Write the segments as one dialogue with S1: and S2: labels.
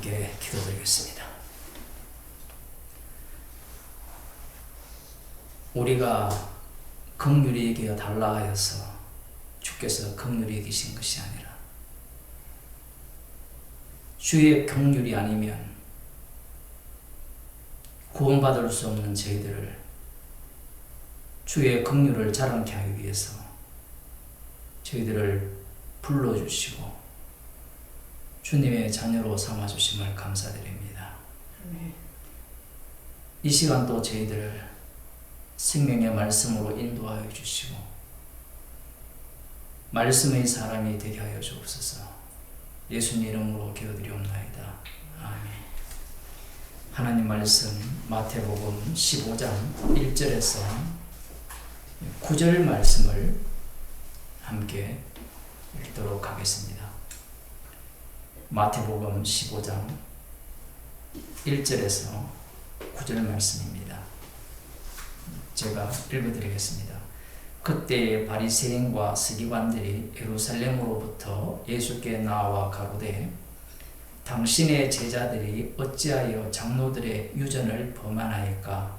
S1: 함께 기도드리겠습니다. 우리가 긍휼히 여겨 달라 하여서 주께서 긍휼히 여기신 것이 아니라 주의 긍휼이 아니면 구원받을 수 없는 저희들을 주의 긍휼을 자랑케 하기 위해서 저희들을 불러주시고 주님의 자녀로 삼아주심을 감사드립니다. 이 시간도 저희들을 생명의 말씀으로 인도하여 주시고 말씀의 사람이 되게 하여 주옵소서. 예수님 이름으로 기도드리옵나이다. 아멘. 하나님 말씀 마태복음 15장 1절에서 9절 말씀을 함께 읽도록 하겠습니다. 마태복음 15장 1절에서 9절 말씀입니다. 제가 읽어드리겠습니다. 그때 바리새인과 서기관들이 예루살렘으로부터 예수께 나와 가로되 당신의 제자들이 어찌하여 장로들의 유전을 범하나이까?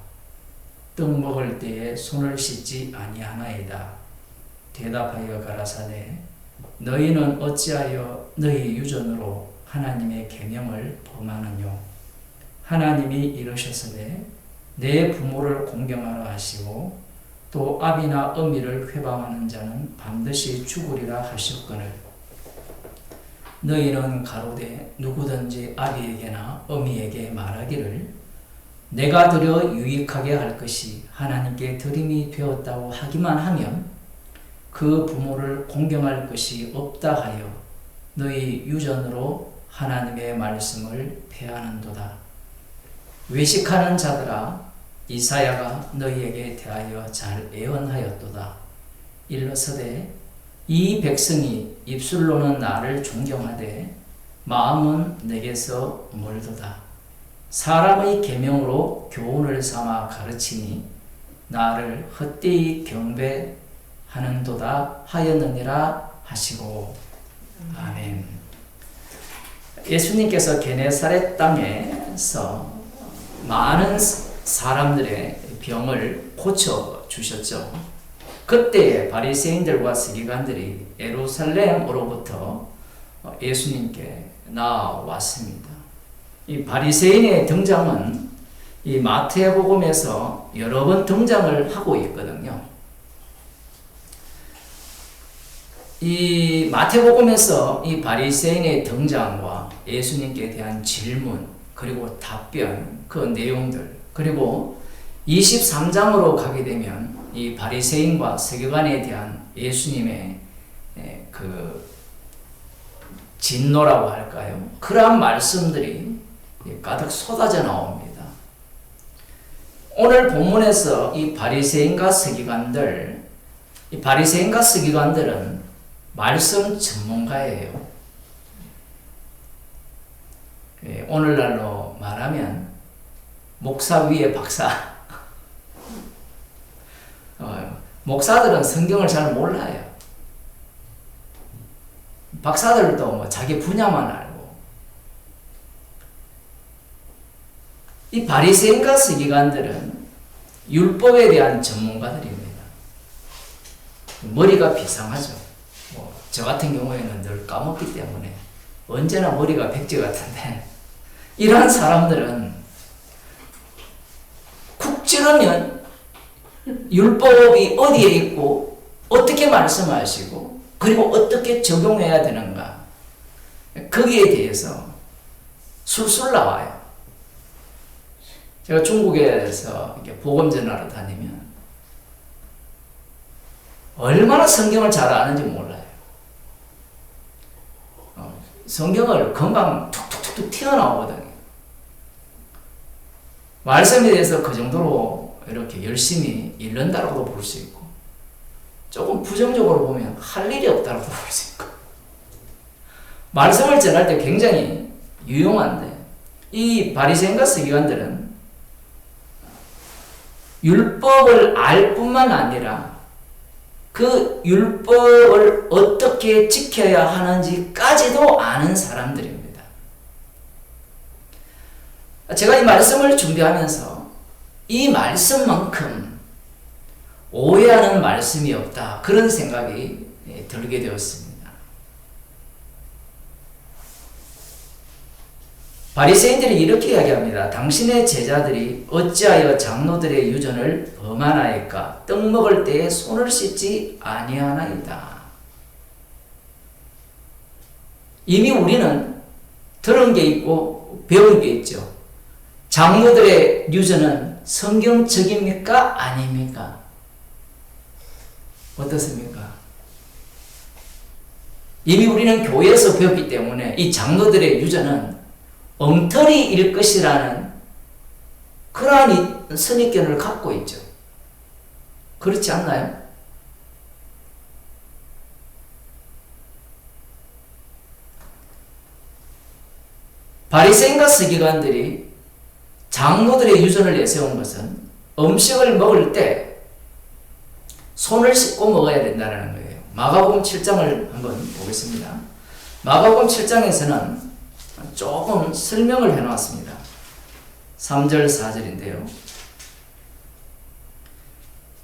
S1: 떡 먹을 때에 손을 씻지 아니하나이다. 대답하여 가라사대 너희는 어찌하여 너희 유전으로 하나님의 계명을 범하느뇨? 하나님이 이르셨으되 내 부모를 공경하라 하시고 또 아비나 어미를 회방하는 자는 반드시 죽으리라 하셨거늘 너희는 가로되 누구든지 아비에게나 어미에게 말하기를 내가 드려 유익하게 할 것이 하나님께 드림이 되었다고 하기만 하면 그 부모를 공경할 것이 없다 하여 너희 유전으로 하나님의 말씀을 폐하는도다. 외식하는 자들아 이사야가 너희에게 대하여 잘 예언하였도다. 일러서되 이 백성이 입술로는 나를 존경하되 마음은 내게서 멀도다. 사람의 계명으로 교훈을 삼아 가르치니 나를 헛되이 경배하는도다 하였느니라 하시고. 아멘. 예수님께서 게네사렛 땅에서 많은 사람들의 병을 고쳐주셨죠. 그때 바리새인들과 서기관들이 예루살렘으로부터 예수님께 나왔습니다. 이 바리새인의 등장은 이 마태복음에서 여러 번 등장을 하고 있거든요. 이 마태복음에서 이 바리새인의 등장과 예수님께 대한 질문 그리고 답변 그 내용들 그리고 23장으로 가게 되면 이 바리새인과 서기관에 대한 예수님의 그 진노라고 할까요? 그러한 말씀들이 가득 쏟아져 나옵니다. 오늘 본문에서 이 바리새인과 서기관들은 말씀 전문가예요. 오늘날로 말하면 목사 위에 박사. 목사들은 성경을 잘 몰라요. 박사들도 뭐 자기 분야만 알고. 이 바리새인과 서기관들은 율법에 대한 전문가들입니다. 머리가 비상하죠. 저 같은 경우에는 늘 까먹기 때문에 언제나 머리가 백지 같은데 이러한 사람들은 쿡 찌르면 율법이 어디에 있고 어떻게 말씀하시고 그리고 어떻게 적용해야 되는가 거기에 대해서 술술 나와요. 제가 중국에서 이렇게 복음 전하러 다니면 얼마나 성경을 잘 아는지 몰라요. 성경을 금방 툭툭툭툭 튀어나오거든요. 말씀에 대해서 그 정도로 이렇게 열심히 읽는다라고도 볼 수 있고 조금 부정적으로 보면 할 일이 없다라고 볼 수 있고 말씀을 전할 때 굉장히 유용한데 이 바리새인과 서기관들은 율법을 알 뿐만 아니라 그 율법을 어떻게 지켜야 하는지까지도 아는 사람들입니다. 제가 이 말씀을 준비하면서 이 말씀만큼 오해하는 말씀이 없다, 그런 생각이 들게 되었습니다. 바리새인들이 이렇게 이야기합니다. 당신의 제자들이 어찌하여 장로들의 유전을 범하나이까? 떡 먹을 때에 손을 씻지 아니하나이다. 이미 우리는 들은 게 있고 배운 게 있죠. 장로들의 유전은 성경적입니까? 아닙니까? 어떻습니까? 이미 우리는 교회에서 배웠기 때문에 이 장로들의 유전은 엉터리일 것이라는 그러한 선입견을 갖고 있죠. 그렇지 않나요? 바리새인과 서기관들이 장로들의 유전을 내세운 것은 음식을 먹을 때 손을 씻고 먹어야 된다는 거예요. 마가복음 7장을 한번 보겠습니다. 마가복음 7장에서는 조금 설명을 해놓았습니다. 3절 4절인데요.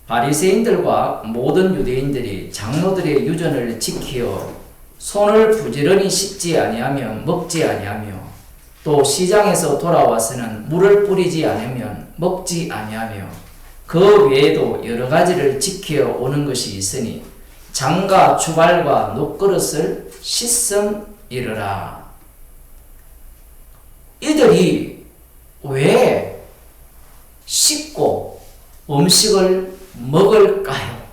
S1: 바리새인들과 모든 유대인들이 장로들의 유전을 지키어 손을 부지런히 씻지 아니하며 먹지 아니하며 또 시장에서 돌아와서는 물을 뿌리지 않으면 먹지 아니하며 그 외에도 여러 가지를 지켜 오는 것이 있으니 장과 주발과 녹그릇을 씻음이르라. 이들이 왜 씻고 음식을 먹을까요?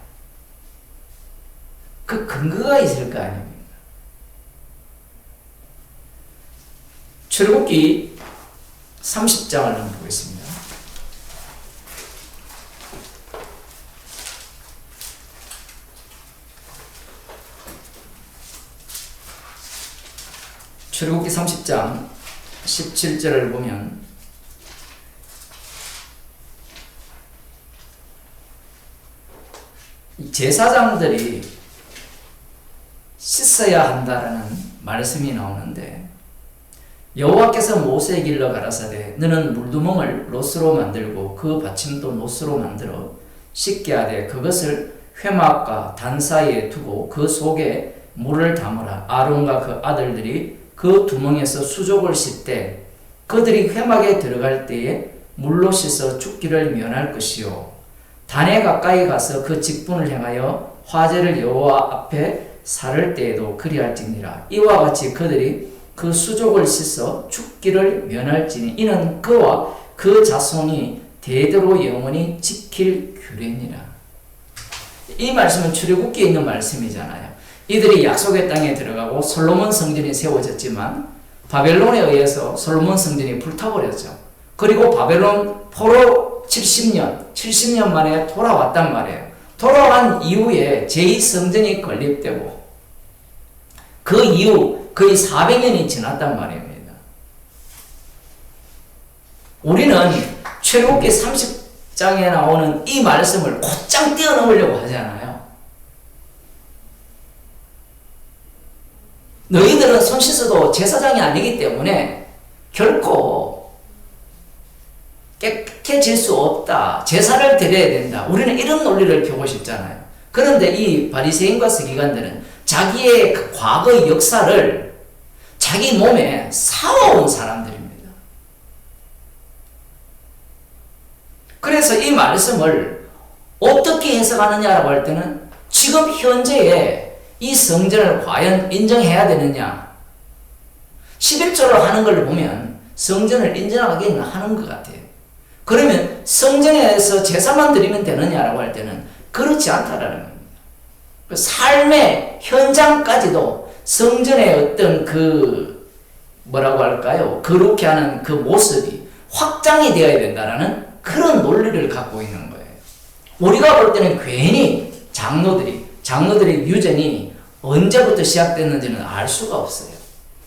S1: 그 근거가 있을 거 아닙니까? 출애굽기 30장을 한번 보겠습니다. 출애굽기 30장 17절을 보면 제사장들이 씻어야 한다라는 말씀이 나오는데 여호와께서 모세에게 일러 가라사대 너는 물두멍을 롯으로 만들고 그 받침도 롯으로 만들어 씻게 하되 그것을 회막과 단 사이에 두고 그 속에 물을 담으라. 아론과 그 아들들이 그 두멍에서 수족을 씻되 그들이 회막에 들어갈 때에 물로 씻어 죽기를 면할 것이요 단에 가까이 가서 그 직분을 행하여 화제를 여호와 앞에 사를 때에도 그리할지니라. 이와 같이 그들이 그 수족을 씻어 죽기를 면할지니 이는 그와 그 자손이 대대로 영원히 지킬 규례니라. 이 말씀은 출애굽기에 있는 말씀이잖아요. 이들이 약속의 땅에 들어가고 솔로몬 성전이 세워졌지만 바벨론에 의해서 솔로몬 성전이 불타버렸죠. 그리고 바벨론 포로 70년 만에 돌아왔단 말이에요. 돌아온 이후에 제2성전이 건립되고 그 이후 거의 400년이 지났단 말입니다. 우리는 출애굽기 30장에 나오는 이 말씀을 곧장 뛰어넘으려고 하잖아요. 너희들은 손 씻어도 제사장이 아니기 때문에 결코 깨끗해질 수 없다. 제사를 드려야 된다. 우리는 이런 논리를 펴고 싶잖아요. 그런데 이 바리새인과 서기관들은 자기의 그 과거의 역사를 자기 몸에 사와온 사람들입니다. 그래서 이 말씀을 어떻게 해석하느냐라고 할 때는 지금 현재의 이 성전을 과연 인정해야 되느냐? 11조를 하는 걸 보면 성전을 인정하기는 하는 것 같아요. 그러면 성전에서 제사만 드리면 되느냐라고 할 때는 그렇지 않다라는 겁니다. 삶의 현장까지도 성전의 어떤 그 뭐라고 할까요? 거룩해 하는 그 모습이 확장이 되어야 된다라는 그런 논리를 갖고 있는 거예요. 우리가 볼 때는 괜히 장로들의 유전이 언제부터 시작됐는지는 알 수가 없어요.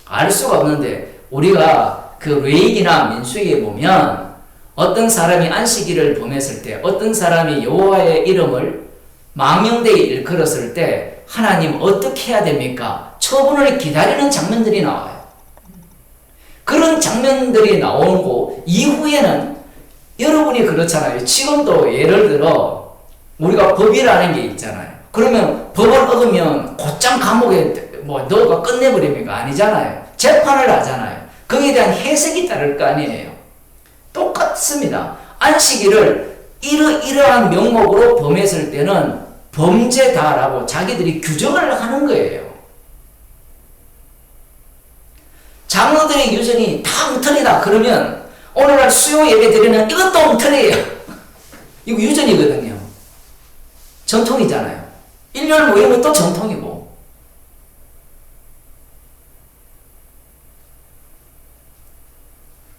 S1: 알 수가 없는데 우리가 그 레위기나 민수기에 보면 어떤 사람이 안식일을 범했을 때 어떤 사람이 여호와의 이름을 망령되이 일컬었을 때 하나님 어떻게 해야 됩니까? 처분을 기다리는 장면들이 나와요. 그런 장면들이 나오고 이후에는 여러분이 그렇잖아요. 지금도 예를 들어 우리가 법이라는 게 있잖아요. 그러면 법을 어기면 곧장 감옥에 너가 끝내버립니까? 아니잖아요. 재판을 하잖아요. 거기에 대한 해석이 따를 거 아니에요. 똑같습니다. 안식일을 이러한 명목으로 범했을 때는 범죄다라고 자기들이 규정을 하는 거예요. 장로들의 유전이 다 엉터리다 그러면 오늘날 수요 예배 드리는 이것도 엉터리예요. 이거 유전이거든요. 전통이잖아요. 1년 모이면 또 전통이고.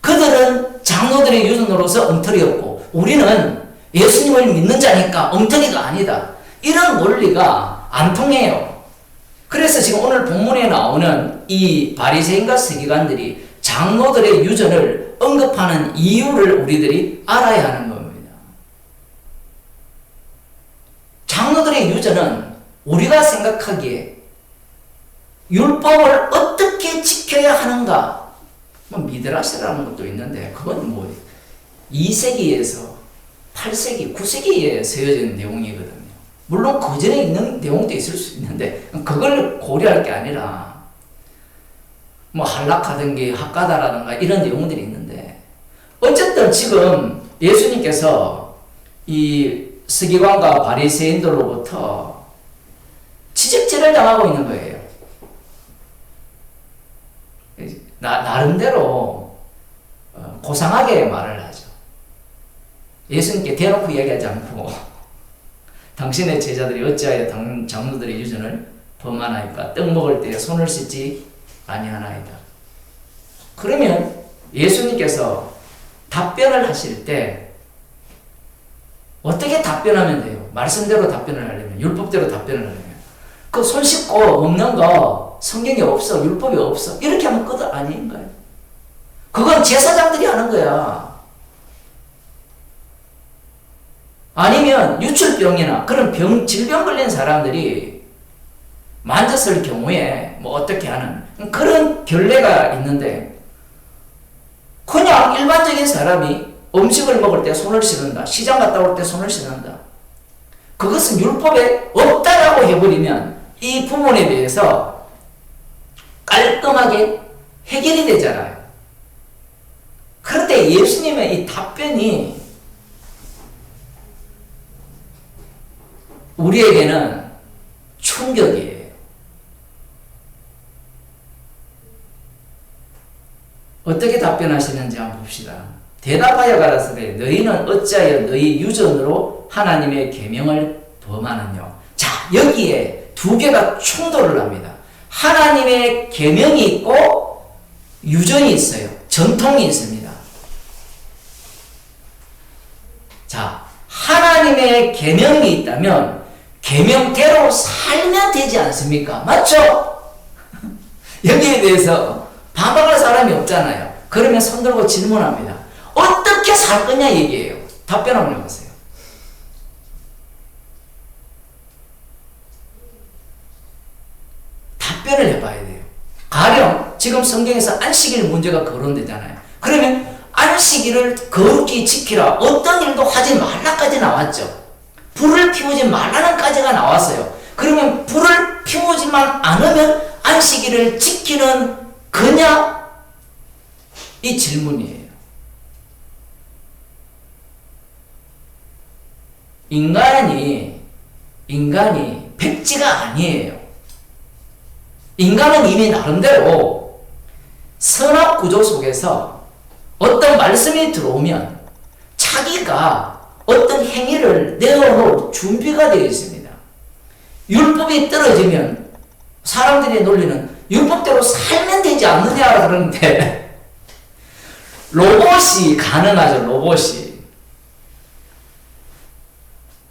S1: 그들은 장로들의 유전으로서 엉터리였고 우리는 예수님을 믿는 자니까 엉터리가 아니다. 이런 논리가 안 통해요. 그래서 지금 오늘 본문에 나오는 이 바리새인과 서기관들이 장로들의 유전을 언급하는 이유를 우리들이 알아야 하는 겁니다. 장로들의 유전은 우리가 생각하기에 율법을 어떻게 지켜야 하는가 미드라시라는 것도 있는데 그건 2세기에서 8세기, 9세기에 세워진 내용이거든요. 물론 그 전에 있는 내용도 있을 수 있는데 그걸 고려할 게 아니라 한락하든지 학가다라든가 이런 내용들이 있는데 어쨌든 지금 예수님께서 이 서기관과 바리새인들로부터 지적질을 당하고 있는 거예요. 나름대로 고상하게 말을 하죠. 예수님께 대놓고 이야기하지 않고 당신의 제자들이 어찌하여 장로들의 유전을 범하나이까? 떡 먹을 때 손을 씻지 아니하나이다. 그러면 예수님께서 답변을 하실 때 어떻게 답변하면 돼요? 말씀대로 답변을 하려면, 율법대로 답변을 하려면 그 손 씻고 먹는 거 성경에 없어, 율법에 없어 이렇게 하면 끝 아닌가요? 그건 제사장들이 하는 거야. 아니면 유출병이나 그런 질병 걸린 사람들이 만졌을 경우에 어떻게 하는 그런 결례가 있는데 그냥 일반적인 사람이 음식을 먹을 때 손을 씻는다. 시장 갔다 올 때 손을 씻는다. 그것은 율법에 없다라고 해버리면 이 부분에 대해서 깔끔하게 해결이 되잖아요. 그런데 예수님의 이 답변이 우리에게는 충격이에요. 어떻게 답변하시는지 한번 봅시다. 대답하여 가라사대 너희는 어찌하여 너희 유전으로 하나님의 계명을 범하느냐. 자, 여기에 두 개가 충돌을 합니다. 하나님의 계명이 있고 유전이 있어요. 전통이 있습니다. 자, 하나님의 계명이 있다면 계명대로 살면 되지 않습니까? 맞죠? 여기에 대해서 반박할 사람이 없잖아요. 그러면 손들고 질문합니다. 어떻게 살 거냐 얘기예요. 답변 한번 해보세요. 답변을 해봐야 돼요. 가령 지금 성경에서 안식일 문제가 거론되잖아요. 그러면 안식일을 거룩히 지키라. 어떤 일도 하지 말라까지 나왔죠. 불을 피우지 말라는까지가 나왔어요. 그러면 불을 피우지만 않으면 안식일을 지키는 거냐? 이 질문이에요. 인간이 백지가 아니에요. 인간은 이미 나름대로 선악 구조 속에서 어떤 말씀이 들어오면 자기가 어떤 행위를 내어놓을 준비가 되어 있습니다. 율법이 떨어지면 사람들의 논리는 율법대로 살면 되지 않느냐 그러는데 로봇이 가능하죠. 로봇이.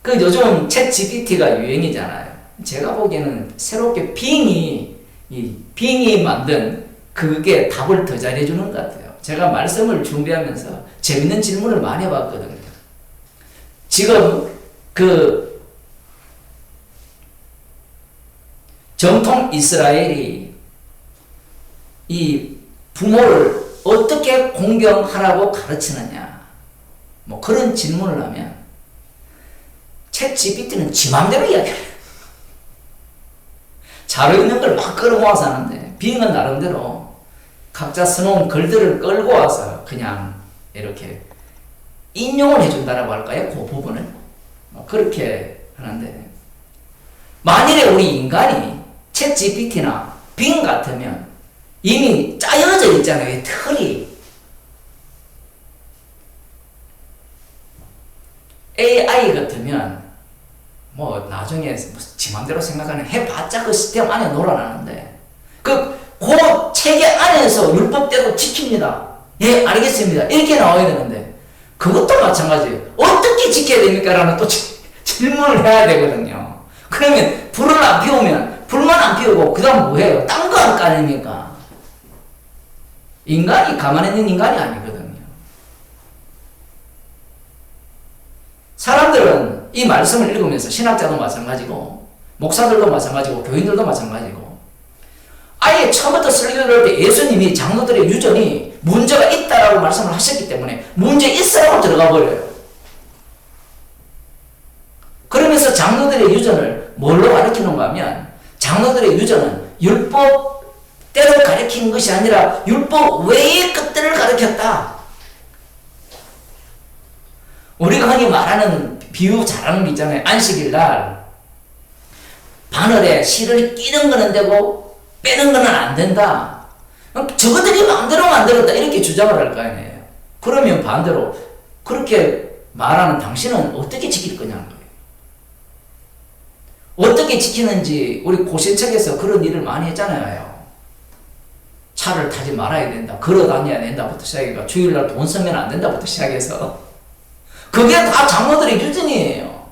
S1: 그 요즘 챗 GPT가 유행이잖아요. 제가 보기에는 새롭게 빙이 만든 그게 답을 더 잘해주는 것 같아요. 제가 말씀을 준비하면서 재밌는 질문을 많이 해봤거든요. 지금 정통 이스라엘이 이 부모를 어떻게 공경하라고 가르치느냐? 뭐 그런 질문을 하면 챗 GPT는 지 맘대로 이야기해요. 자료 있는 걸 막 끌어모아서 하는데 빙은 나름대로 각자 써놓은 글들을 끌고 와서 그냥 이렇게 인용을 해준다라고 할까요? 그 부분을 그렇게 하는데, 만일에 우리 인간이 챗 GPT나 빙 같으면 이미 짜여져 있잖아요. 이 틀이. AI 같으면 뭐 나중에 지 맘대로 생각하는 해봤자 그 시스템 안에 놀아나는데 그 체계 안에서 율법대로 지킵니다. 예, 알겠습니다. 이렇게 나와야 되는데 그것도 마찬가지예요. 어떻게 지켜야 됩니까? 라는 또 질문을 해야 되거든요. 그러면 불을 안 피우면 불만 안 피우고 그 다음 뭐 해요? 딴 거 할 거 아닙니까? 인간이 가만히 있는 인간이 아니거든요. 사람들은 이 말씀을 읽으면서 신학자도 마찬가지고 목사들도 마찬가지고 교인들도 마찬가지고 아예 처음부터 설교를 할 때 예수님이 장로들의 유전이 문제가 있다라고 말씀을 하셨기 때문에 문제 있어라고 들어가 버려요. 그러면서 장로들의 유전을 뭘로 가리키는가 하면 장로들의 유전은 율법대로 가리킨 것이 아니라 율법 외의 것들을 가리켰다. 우리가 흔히 말하는 비유 잘하는 게 있잖아요. 안식일 날 바늘에 실을 끼는 거는 되고 빼는 거는 안 된다. 저것들이 마음대로 만들었다 이렇게 주장을 할 거 아니에요. 그러면 반대로 그렇게 말하는 당신은 어떻게 지킬 거냐는 거예요. 어떻게 지키는지 우리 고신책에서 그런 일을 많이 했잖아요. 차를 타지 말아야 된다. 걸어 다녀야 된다부터 시작해서 주일날 돈 쓰면 안 된다부터 시작해서 그게 다 장로들의 유전이에요.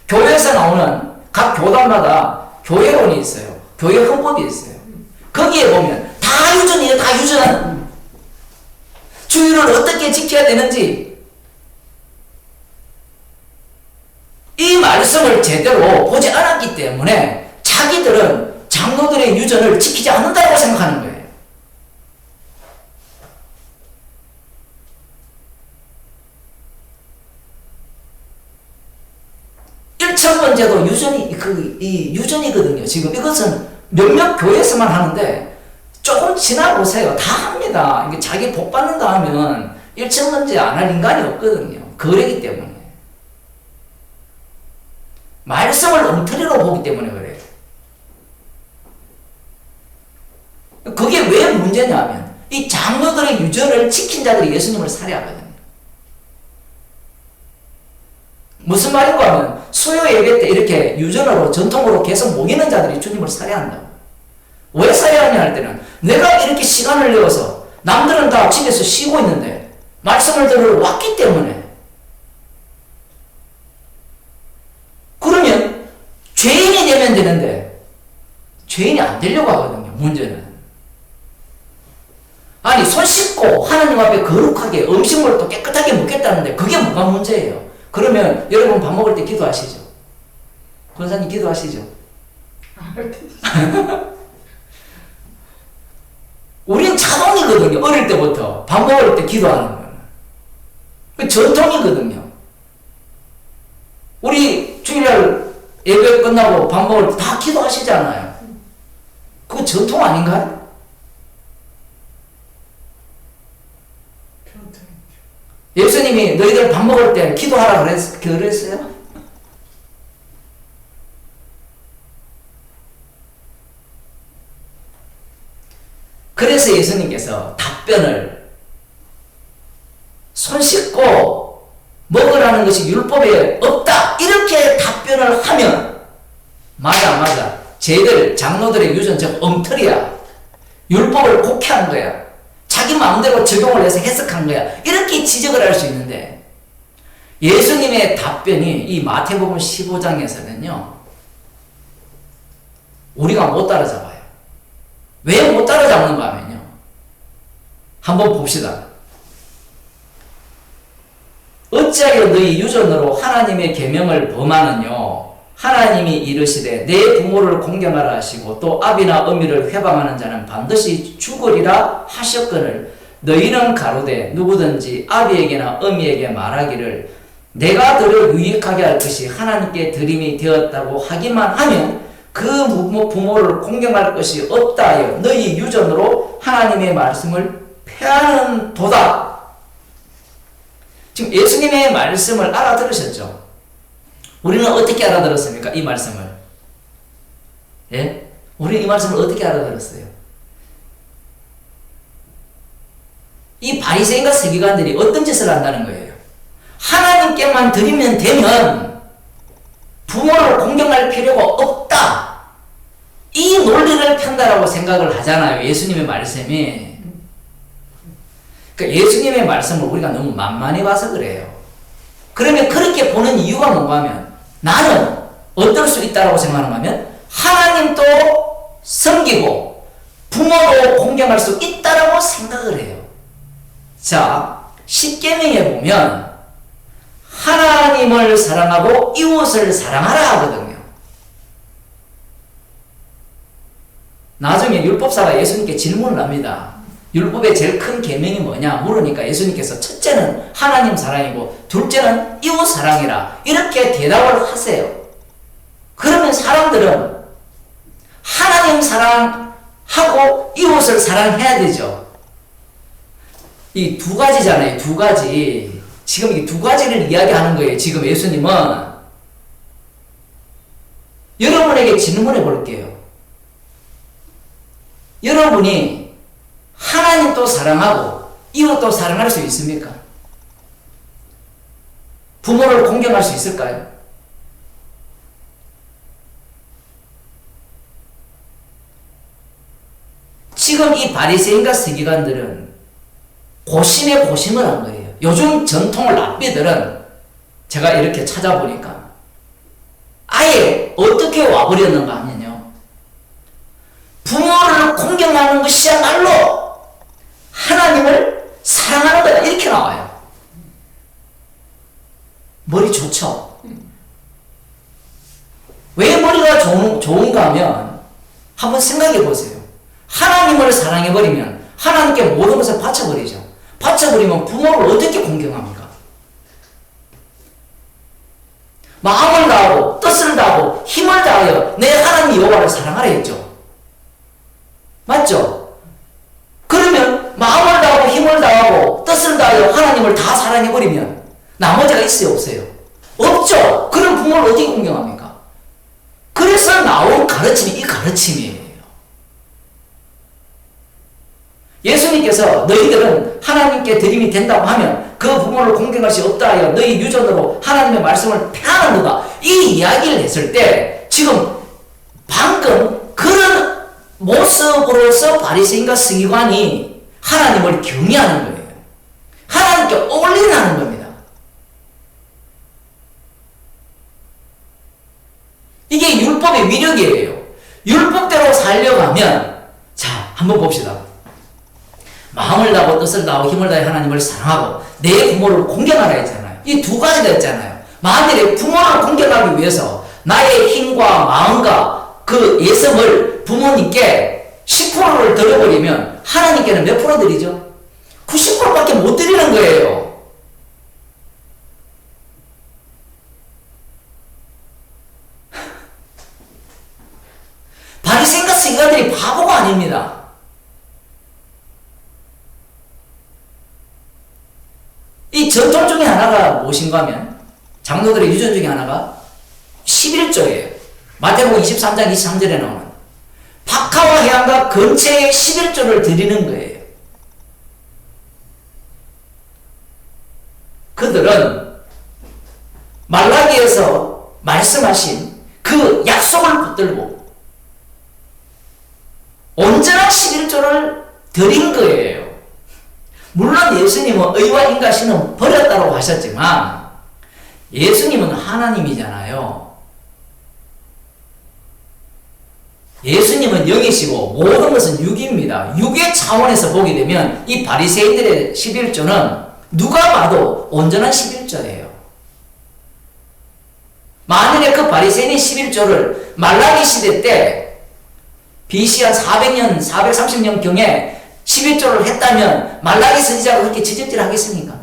S1: 교회에서 나오는 각 교단마다 교회론이 있어요. 교회 헌법이 있어요. 거기에 보면 다 유전이에요. 다 유전. 주일을 어떻게 지켜야 되는지 이 말씀을 제대로 보지 않았기 때문에 자기들은 장로들의 유전을 지키지 않는다고 생각하는 거예요. 첫 번째도 이 유전이거든요. 지금 이것은 몇몇 교회에서만 하는데 조금 지나보세요. 다 합니다. 이게 자기 복 받는다 하면 일천번째 안 할 인간이 없거든요. 거래기 때문에. 말씀을 엉터리로 보기 때문에 그래요. 그게 왜 문제냐면 이 장로들의 유전을 지킨 자들이 예수님을 살해하거든요. 무슨 말인가 하면 수요 예배 때 이렇게 유전으로 전통으로 계속 모이는 자들이 주님을 살해한다고. 왜 살해하냐 할 때는 내가 이렇게 시간을 내어서 남들은 다 집에서 쉬고 있는데 말씀을 들으러 왔기 때문에. 그러면 죄인이 되면 되는데 죄인이 안 되려고 하거든요. 문제는. 아니 손 씻고 하나님 앞에 거룩하게 음식물을 또 깨끗하게 먹겠다는데 그게 뭐가 문제예요? 그러면 여러분 밥 먹을 때 기도하시죠? 권사님 기도하시죠? 우린 자동이거든요. 어릴 때부터 밥 먹을 때 기도하는 거는. 그 전통이거든요. 우리 주일날 예배 끝나고 밥 먹을 때 다 기도하시잖아요. 그거 전통 아닌가요? 예수님이 너희들 밥 먹을 때 기도하라 그랬어요? 그래서 예수님께서 답변을 손 씻고 먹으라는 것이 율법에 없다 이렇게 답변을 하면 맞아 쟤들 장로들의 유전 저 엉터리야. 율법을 곡해한 거야. 자기 마음대로 적용을 해서 해석한 거야. 이렇게 지적을 할 수 있는데 예수님의 답변이 이 마태복음 15장에서는요. 우리가 못 따라잡아요. 왜 못 따라잡는가 하면요. 한번 봅시다. 어찌하여 너희 유전으로 하나님의 계명을 범하느뇨. 하나님이 이르시되 내 부모를 공경하라 하시고 또 아비나 어미를 회방하는 자는 반드시 죽으리라 하셨거늘 너희는 가로되 누구든지 아비에게나 어미에게 말하기를 내가 너를 유익하게 할 것이 하나님께 드림이 되었다고 하기만 하면 그 부모를 공경할 것이 없다 하여 너희 유전으로 하나님의 말씀을 폐하는 도다. 지금 예수님의 말씀을 알아들으셨죠? 우리는 어떻게 알아들었습니까? 이 말씀을. 예? 우리는 이 말씀을 어떻게 알아들었어요? 이 바리새인과 서기관들이 어떤 짓을 한다는 거예요? 하나님께만 드리면 되면 부모를 공경할 필요가 없다. 이 논리를 편다라고 생각을 하잖아요. 예수님의 말씀이. 그러니까 예수님의 말씀을 우리가 너무 만만히 봐서 그래요. 그러면 그렇게 보는 이유가 뭔가 하면 나는 어떨 수 있다고 생각하면 하나님도 섬기고 부모도 공경할 수 있다라고 생각을 해요. 자, 십계명에 보면 하나님을 사랑하고 이웃을 사랑하라 하거든요. 나중에 율법사가 예수님께 질문을 합니다. 율법의 제일 큰 계명이 뭐냐 물으니까 예수님께서 첫째는 하나님 사랑이고 둘째는 이웃 사랑이라 이렇게 대답을 하세요. 그러면 사람들은 하나님 사랑하고 이웃을 사랑해야 되죠. 이 두 가지잖아요. 두 가지. 지금 이 두 가지를 이야기하는 거예요. 지금 예수님은. 여러분에게 질문해 볼게요. 여러분이 하나님도 사랑하고 이웃도 사랑할 수 있습니까? 부모를 공경할 수 있을까요? 지금 이 바리새인과 서기관들은 고심에 고심을 한 거예요. 요즘 전통 랍비들은 제가 이렇게 찾아보니까 아예 어떻게 와버렸는가 하면요. 부모를 공경하는 것이야말로 하나님을 사랑하는 거다 이렇게 나와요. 머리 좋죠? 왜 머리가 좋은가 하면 한번 생각해 보세요. 하나님을 사랑해버리면 하나님께 모든 것을 바쳐버리죠. 바쳐버리면 부모를 어떻게 공경합니까? 마음을 다하고 뜻을 다하고 힘을 다하여 내 하나님 여호와를 사랑하라 했죠. 맞죠? 그러면 마음을 다하고 힘을 다하고 뜻을 다하여 하나님을 다 사랑해버리면 나머지가 있어요 없어요? 없죠. 그럼 부모를 어떻게 공경합니까? 그래서 나온 가르침이 이 가르침이에요. 예수님께서 너희들은 하나님께 드림이 된다고 하면 그 부모를 공경할 수 없다 하여 너희 유전으로 하나님의 말씀을 폐하는 거다. 이 이야기를 했을 때 지금 방금 그런 모습으로서 바리새인과 서기관이 하나님을 경외하는 거예요. 하나님께 올인하는 겁니다. 이게 율법의 위력이에요. 율법대로 살려가면 자 한번 봅시다. 마음을 다하고 뜻을 다하고 힘을 다해 하나님을 사랑하고 내 부모를 공경하라 했잖아요. 이 두 가지가 있잖아요. 만일에 부모를 공경하기 위해서 나의 힘과 마음과 그 예성을 부모님께 10%를 드려버리면 하나님께는 몇 프로 드리죠? 90%밖에 못 드리는 거예요. 바리새인과 서기관들이 바보가 아닙니다. 이 전통 중에 하나가 무엇인가 하면 장로들의 유전 중에 하나가 11조예요. 마태복음 23장 23절에 나오는 박하와 해안과 근처에 11조를 드리는 거예요. 그들은 말라기에서 말씀하신 그 약속을 붙들고 온전한 11조를 드린 거예요. 물론 예수님은 의와 인과신은 버렸다고 하셨지만 예수님은 하나님이잖아요. 예수님은 영이시고 모든 것은 육입니다. 육의 차원에서 보게 되면 이 바리새인들의 11조는 누가 봐도 온전한 11조예요. 만일에 그 바리새인이 11조를 말라기 시대 때 BC 한 400년, 430년 경에 11조를 했다면 말라기 선지자가 그렇게 지적질 하겠습니까?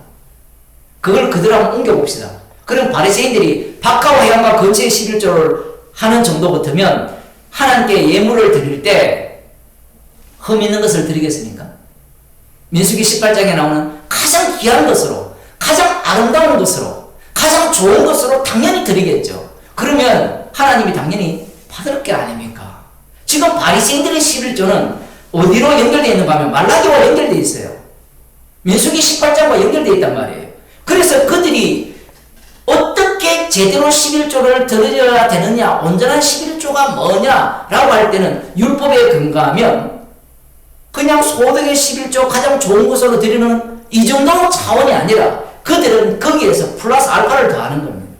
S1: 그걸 그대로 한번 옮겨봅시다. 그럼 바리새인들이 박하와 해양과 거치의 11조를 하는 정도 같으면 하나님께 예물을 드릴 때 흠 있는 것을 드리겠습니까? 민수기 18장에 나오는 가장 귀한 것으로, 가장 아름다운 것으로, 가장 좋은 것으로 당연히 드리겠죠. 그러면 하나님이 당연히 받을 게 아닙니까? 지금 바리새인들의 11조는 어디로 연결되어 있는가 하면 말라기와 연결되어 있어요. 민수기 18장과 연결되어 있단 말이에요. 그래서 그들이 어떻게 제대로 11조를 드려야 되느냐, 온전한 11조가 뭐냐라고 할 때는 율법에 근거하면 그냥 소득의 11조 가장 좋은 것으로 드리는 이 정도 차원이 아니라 그들은 거기에서 플러스 알파를 더하는 겁니다.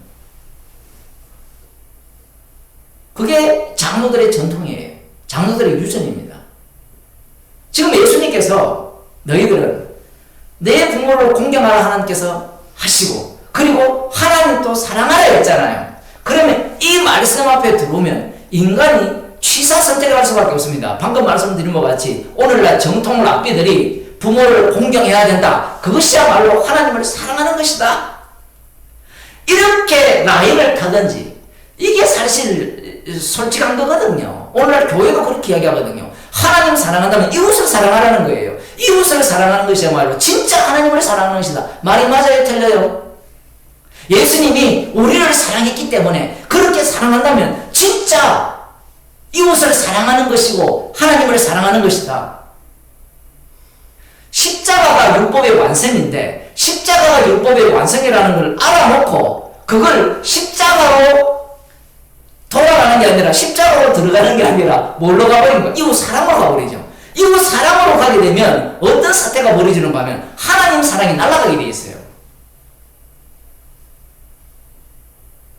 S1: 그게 장로들의 전통이에요. 장로들의 유전입니다. 지금 예수님께서 너희들은 내 부모를 공경하라 하나님께서 하시고 그리고 하나님 또 사랑하라 했잖아요. 그러면 이 말씀 앞에 들어오면 인간이 취사 선택을 할 수밖에 없습니다. 방금 말씀드린 것 같이 오늘날 정통 랍비들이 부모를 공경해야 된다. 그것이야말로 하나님을 사랑하는 것이다. 이렇게 라인을 타든지 이게 사실 솔직한 거거든요. 오늘날 교회도 그렇게 이야기하거든요. 하나님 사랑한다면 이웃을 사랑하라는 거예요. 이웃을 사랑하는 것이야말로 진짜 하나님을 사랑하는 것이다. 말이 맞아요? 틀려요? 예수님이 우리를 사랑했기 때문에 그렇게 사랑한다면 진짜 이웃을 사랑하는 것이고 하나님을 사랑하는 것이다. 십자가가 율법의 완성인데 십자가가 율법의 완성이라는 걸 알아놓고 그걸 십자가로 돌아가는 게 아니라 십자가로 들어가는 게 아니라 뭘로 가버린 거야? 이웃 사랑으로 가버리죠. 이웃 사랑으로 가게 되면 어떤 사태가 벌어지는가 하면 하나님 사랑이 날아가게 돼 있어요.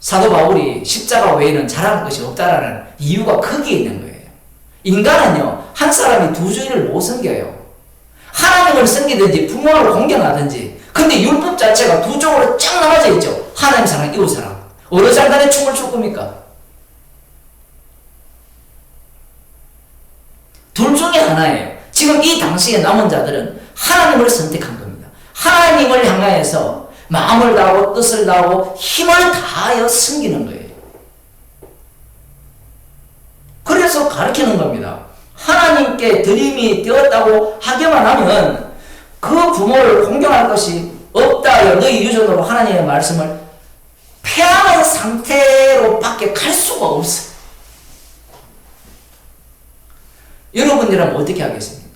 S1: 사도 바울이 십자가 외에는 잘하는 것이 없다라는 이유가 거기에 있는 거예요. 인간은요, 한 사람이 두 주인을 못 섬겨요. 하나님을 섬기든지 부모를 공경하든지. 근데 율법 자체가 두 쪽으로 쫙 나눠져 있죠. 하나님 사랑, 이웃 사랑. 어느 장단에 춤을 출 겁니까? 둘 중에 하나예요. 지금 이 당시에 남은 자들은 하나님을 선택한 겁니다. 하나님을 향하여서 마음을 다하고 뜻을 다하고 힘을 다하여 섬기는 거예요. 그래서 가르치는 겁니다. 하나님께 드림이 되었다고 하기만 하면 그 부모를 공경할 것이 없다 하여 너희 유전으로 하나님의 말씀을 폐하는 상태로 밖에 갈 수가 없어요. 여러분이라면 어떻게 하겠습니까?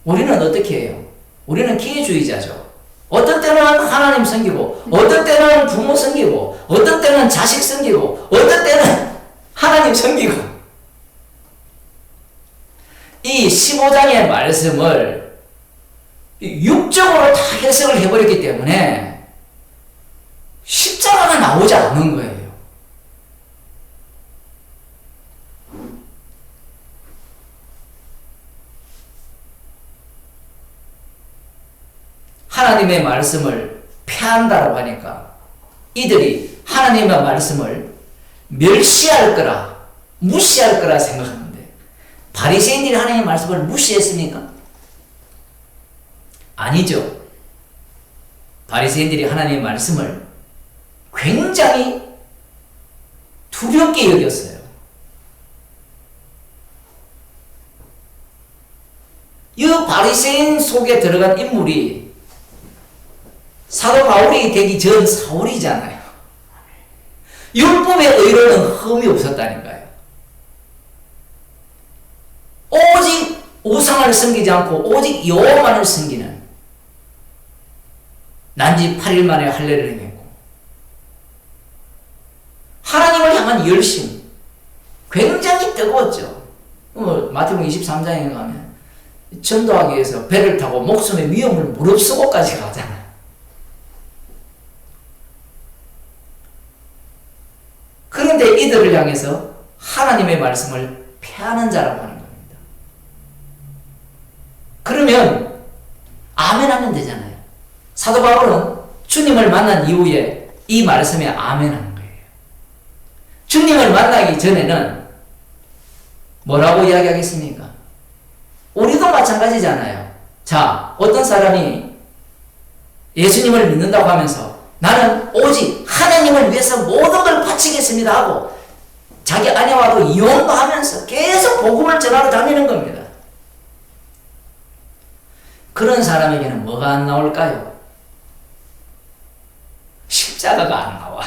S1: 우리는 어떻게 해요? 우리는 기회주의자죠. 어떤 때는 하나님 섬기고, 어떤 때는 부모 섬기고, 어떤 때는 자식 섬기고, 어떤 때는 하나님 섬기고. 이 15장의 말씀을 육적으로 다 해석을 해버렸기 때문에 십자가가 나오지 않는 거예요. 하나님의 말씀을 폐한다고 하니까 이들이 하나님의 말씀을 멸시할 거라, 무시할 거라 생각하는데 바리새인들이 하나님의 말씀을 무시했습니까? 아니죠. 바리새인들이 하나님의 말씀을 굉장히 두렵게 여겼어요. 이 바리새인 속에 들어간 인물이 사도 바울이 되기 전 사울이잖아요. 율법의 의로는 흠이 없었다니까요. 오직 우상을 섬기지 않고 오직 여호와만을 섬기는 난지 8일 만에 할례를 행했고 하나님을 향한 열심 굉장히 뜨거웠죠. 마태복음 23장에 가면 전도하기 위해서 배를 타고 목숨의 위험을 무릅쓰고까지 가잖아요. 그런데 이들을 향해서 하나님의 말씀을 폐하는 자라고 하는 겁니다. 그러면 아멘 하면 되잖아요. 사도 바울은 주님을 만난 이후에 이 말씀에 아멘하는 거예요. 주님을 만나기 전에는 뭐라고 이야기하겠습니까? 우리도 마찬가지잖아요. 자, 어떤 사람이 예수님을 믿는다고 하면서 나는 오직 하나님을 위해서 모든 걸 바치겠습니다 하고 자기 아내와도 이혼도 하면서 계속 복음을 전하러 다니는 겁니다. 그런 사람에게는 뭐가 안 나올까요? 십자가가 안 나와.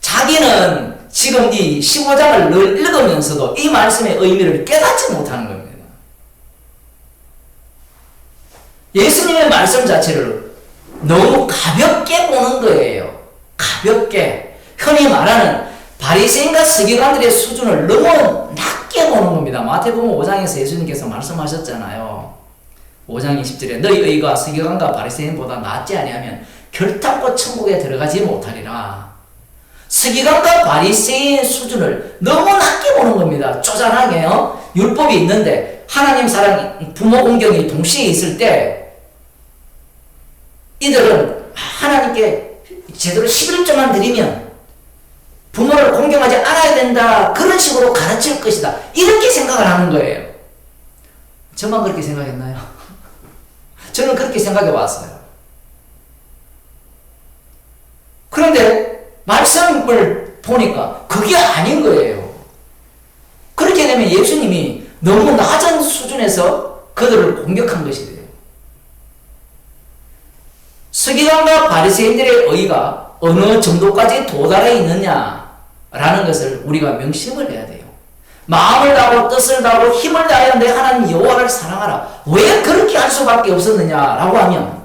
S1: 자기는 지금 이 15장을 읽으면서도 이 말씀의 의미를 깨닫지 못하는 겁니다. 예수님의 말씀 자체를 너무 가볍게 보는 거예요. 가볍게. 흔히 말하는 바리새인과 서기관들의 수준을 너무 낮게 보는 겁니다. 마태복음 5장에서 예수님께서 말씀하셨잖아요. 5장 20절에 너희 의가 서기관과 바리새인보다 낫지 아니하면 결탄코 천국에 들어가지 못하리라. 서기관과 바리새인 수준을 너무 낮게 보는 겁니다. 쪼잔하게요. 율법이 있는데 하나님 사랑, 부모 공경이 동시에 있을 때 이들은 하나님께 제대로 11조만 드리면 부모를 공경하지 않아야 된다. 그런 식으로 가르칠 것이다. 이렇게 생각을 하는 거예요. 저만 그렇게 생각했나요? 저는 그렇게 생각해 왔어요. 그런데 말씀을 보니까 그게 아닌 거예요. 그렇게 되면 예수님이 너무 낮은 수준에서 그들을 공격한 것이 돼요. 서기관과 바리새인들의 의가 어느 정도까지 도달해 있느냐라는 것을 우리가 명심을 해야 돼요. 마음을 다하고 뜻을 다하고 힘을 다하여 내 하나님 여호와를 사랑하라. 왜 그렇게 할 수밖에 없었느냐라고 하면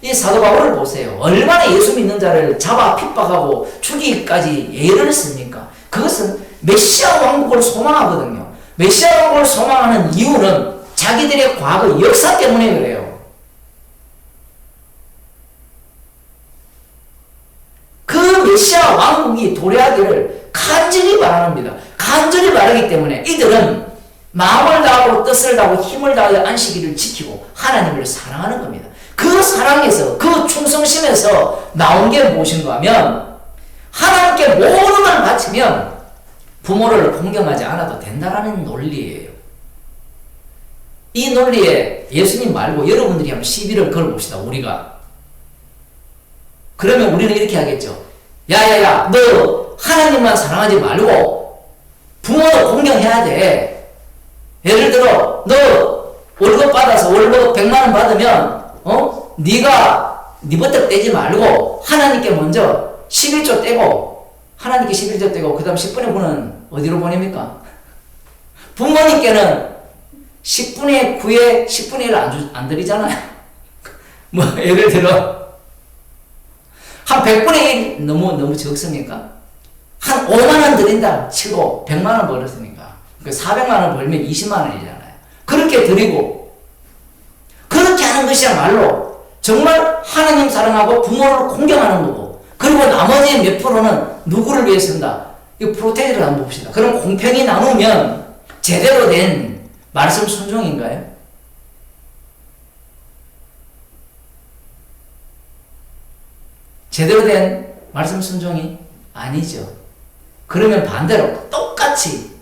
S1: 이 사도 바울을 보세요. 얼마나 예수 믿는 자를 잡아 핍박하고 죽이기까지 예를 씁니까? 그것은 메시아 왕국을 소망하거든요. 메시아 왕국을 소망하는 이유는 자기들의 과거 역사 때문에 그래요. 그 메시아 왕국이 도래하기를 간절히 바랍니다. 간절히 바라기 때문에 이들은 마음을 다하고 뜻을 다하고 힘을 다하여 안식일을 지키고 하나님을 사랑하는 겁니다. 그 사랑에서 그 충성심에서 나온 게 무엇인가 하면 하나님께 모든 걸 바치면 부모를 공경하지 않아도 된다라는 논리예요. 이 논리에 예수님 말고 여러분들이 한번 시비를 걸어봅시다. 우리가. 그러면 우리는 이렇게 하겠죠. 야야야, 너 하나님만 사랑하지 말고 부모도 공경해야 돼. 예를 들어 너 월급 받아서 월급 100만 원 받으면 네가 네 버떡 떼지 말고 하나님께 먼저 11조 떼고 하나님께 11조 떼고 그 다음 10분의 9는 어디로 보냅니까? 부모님께는 10분의 9에 10분의 1을 안 드리잖아요. 뭐 예를 들어 한 100분의 1 너무 적습니까? 한 5만 원 드린다 치고 100만 원 벌었으니까 그 400만 원 벌면 20만 원이잖아요. 그렇게 드리고 그렇게 하는 것이야말로 정말 하나님 사랑하고 부모를 공경하는 거고 그리고 나머지 몇 프로는 누구를 위해 쓴다. 이 프로테이를 한번 봅시다. 그럼 공평히 나누면 제대로 된 말씀 순종인가요? 제대로 된 말씀 순종이 아니죠. 그러면 반대로 똑같이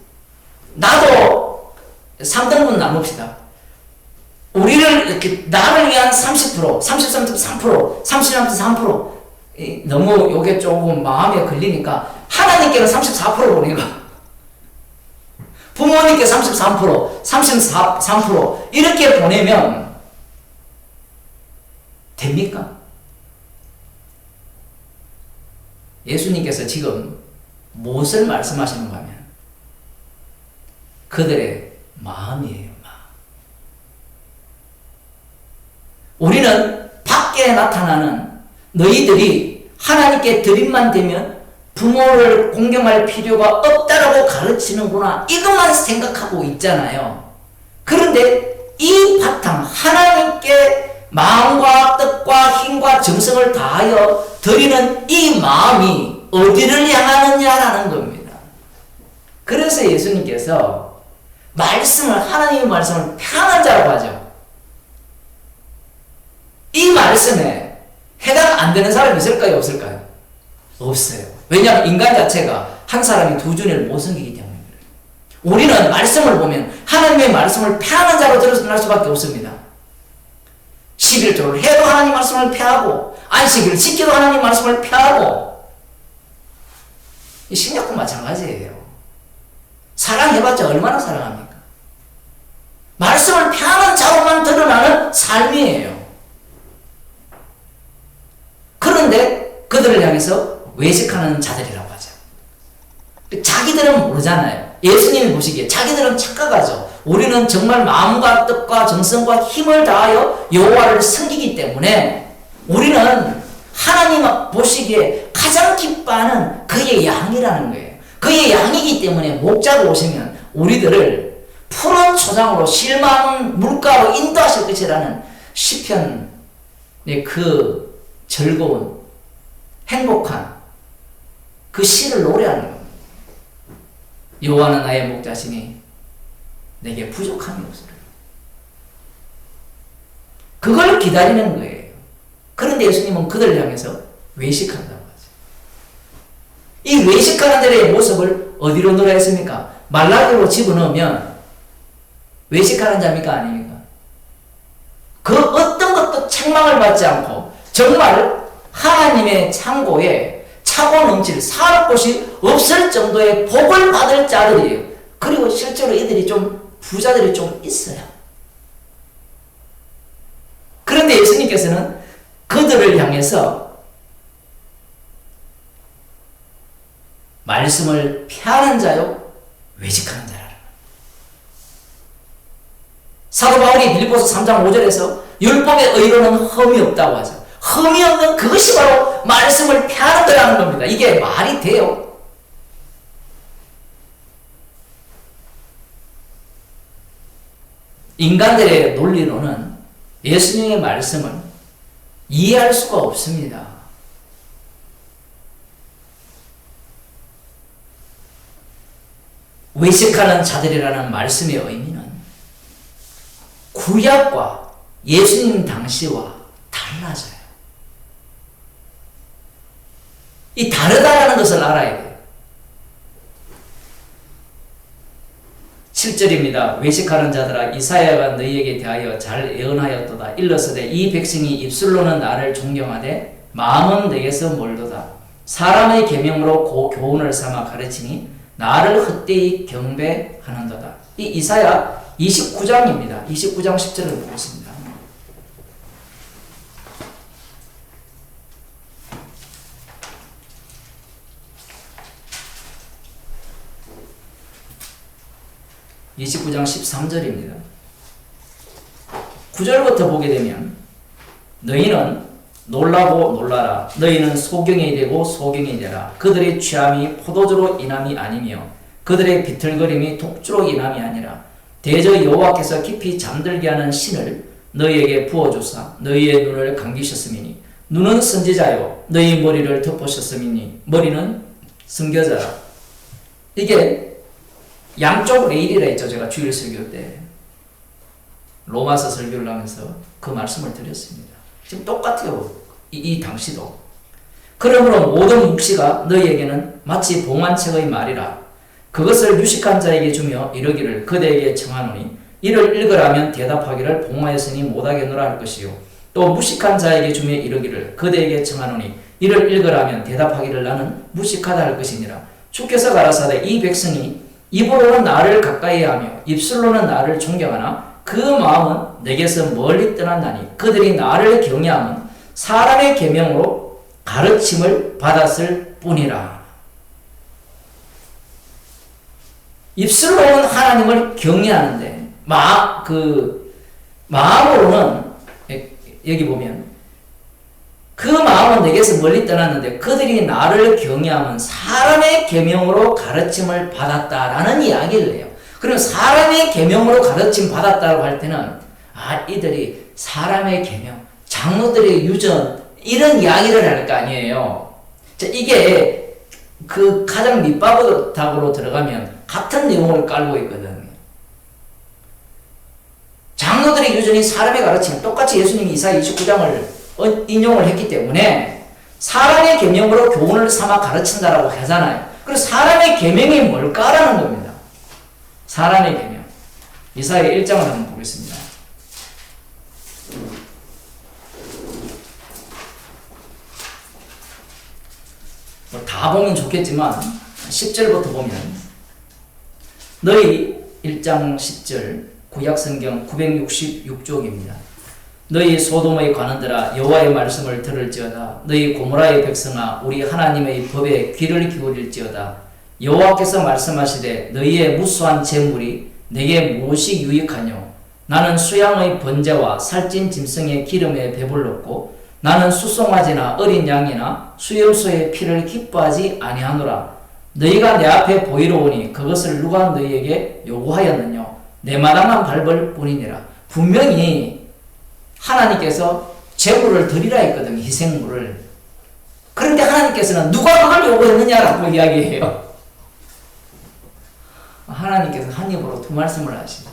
S1: 나도 3등분 나눕시다. 우리를 이렇게 나를 위한 30%, 33.3%, 33.3% 너무 요게 조금 마음에 걸리니까 하나님께는 34% 보내고 부모님께 33%, 33% 이렇게 보내면 됩니까? 예수님께서 지금 무엇을 말씀하시는가 하면 그들의 마음이에요. 마음. 우리는 밖에 나타나는 너희들이 하나님께 드림만 되면 부모를 공경할 필요가 없다라고 가르치는구나 이것만 생각하고 있잖아요. 그런데 이 바탕 하나님께 마음과 뜻과 힘과 정성을 다하여 드리는 이 마음이 어디를 향하느냐라는 겁니다. 그래서 예수님께서 하나님의 말씀을 편한 자라고 하죠. 이 말씀에 해당 안 되는 사람이 있을까요? 없을까요? 없어요. 왜냐하면 인간 자체가 한 사람이 두 주님을 못 섬기기 때문에 그래요. 우리는 말씀을 보면 하나님의 말씀을 패하는 자로 드러날 수밖에 없습니다. 11조를 해도 하나님 말씀을 패하고 안식일을 지켜도 하나님 말씀을 패하고 이 신약도 마찬가지예요. 사랑해봤자 얼마나 사랑합니까? 말씀을 패하는 자로만 드러나는 삶이에요. 그런데 그들을 향해서 외식하는 자들이라고 하죠. 자기들은 모르잖아요. 예수님이 보시기에 자기들은 착각하죠. 우리는 정말 마음과 뜻과 정성과 힘을 다하여 여호와를 섬기기 때문에 우리는 하나님 보시기에 가장 기뻐하는 그의 양이라는 거예요. 그의 양이기 때문에 목자로 오시면 우리들을 푸른 초장으로 실망 물가로 인도하실 것이라는 시편의 그 즐거운 행복한 그 시를 노래하는 겁니다. 여호와는 나의 목자시니 내게 부족함이 없으리라. 그걸 기다리는 거예요. 그런데 예수님은 그들을 향해서 외식한다고 하죠. 이 외식하는 자의 모습을 어디로 넣으라 했습니까? 말라기로 집어넣으면 외식하는 자입니까? 아닙니까? 그 어떤 것도 책망을 받지 않고 정말 하나님의 창고에 차고 넘칠 살 곳이 없을 정도의 복을 받을 자들이에요. 그리고 실제로 이들이 좀 부자들이 좀 있어요. 그런데 예수님께서는 그들을 향해서 말씀을 피하는 자요, 외식하는 자라. 사도 바울이 빌립보서 3장 5절에서 율법의 의로는 흠이 없다고 하죠. 흠이 없는 그것이 바로 말씀을 피하는 거라는 겁니다. 이게 말이 돼요? 인간들의 논리로는 예수님의 말씀을 이해할 수가 없습니다. 외식하는 자들이라는 말씀의 의미는 구약과 예수님 당시와 달라져요. 이 다르다라는 것을 알아야 돼요. 7절입니다. 외식하는 자들아 이사야가 너희에게 대하여 잘 예언하였도다. 일러서되 이 백성이 입술로는 나를 존경하되 마음은 내게서 멀도다. 사람의 계명으로 교훈을 삼아 가르치니 나를 헛되이 경배하는도다. 이 이사야 29장입니다. 29장 10절을 보겠습니다. (29장 13절입니다) 9절부터 보게 되면 너희는 놀라고 놀라라. 너희는 소경이 되고 소경이 되라. 그들의 취함이 포도주로 인함이 아니며 그들의 비틀거림이 독주로 인함이 아니라 대저 여호와께서 깊이 잠들게 하는 신을 너희에게 부어주사 너희의 눈을 감기셨음이니 눈은 선지자요 너희 머리를 덮으셨음이니 머리는 선교자라. 이게 양쪽 레일이라 했죠. 제가 주일 설교 때 로마서 설교를 하면서 그 말씀을 드렸습니다. 지금 똑같아요. 이 당시도. 그러므로 모든 묵시가 너희에게는 마치 봉안책의 말이라. 그것을 유식한 자에게 주며 이르기를 그대에게 청하노니 이를 읽으라면 대답하기를 봉하였으니 못하겠노라 할 것이요. 또 무식한 자에게 주며 이르기를 그대에게 청하노니 이를 읽으라면 대답하기를 나는 무식하다 할 것이니라. 주께서 가라사대 이 백성이 입으로는 나를 가까이 하며 입술로는 나를 존경하나 그 마음은 내게서 멀리 떠났나니 그들이 나를 경외함은 사람의 계명으로 가르침을 받았을 뿐이라. 입술로는 하나님을 경외하는데 마음으로는 여기 보면 그 마음은 내게서 멀리 떠났는데 그들이 나를 경외하면 사람의 계명으로 가르침을 받았다라는 이야기를 해요. 그럼 사람의 계명으로 가르침 받았다고 할 때는 이들이 사람의 계명, 장로들의 유전 이런 이야기를 할 거 아니에요. 자, 이게 그 가장 밑바닥으로 들어가면 같은 내용을 깔고 있거든. 장로들이 여전히 사람의 가르침, 똑같이 예수님이 이사야 29장을 인용을 했기 때문에 사람의 계명으로 교훈을 삼아 가르친다라고 하잖아요. 그래서 사람의 계명이 뭘까라는 겁니다. 사람의 계명. 이사야 1장을 한번 보겠습니다. 다 보면 좋겠지만 10절부터 보면 너희 1장 10절 구약성경 966쪽입니다. 너희 소돔의 관원들아 여호와의 말씀을 들을지어다. 너희 고모라의 백성아 우리 하나님의 법에 귀를 기울일지어다. 여호와께서 말씀하시되 너희의 무수한 재물이 내게 무엇이 유익하뇨? 나는 수양의 번제와 살찐 짐승의 기름에 배불렀고 나는 수송아지나 어린 양이나 수염소의 피를 기뻐하지 아니하노라. 너희가 내 앞에 보이러 오니 그것을 누가 너희에게 요구하였느냐? 내 마당만 밟을 뿐이니라. 분명히 하나님께서 제물을 드리라 했거든요. 희생물을. 그런데 하나님께서는 누가 그걸 요구했느냐라고 이야기해요. 하나님께서 한 입으로 두 말씀을 하시죠.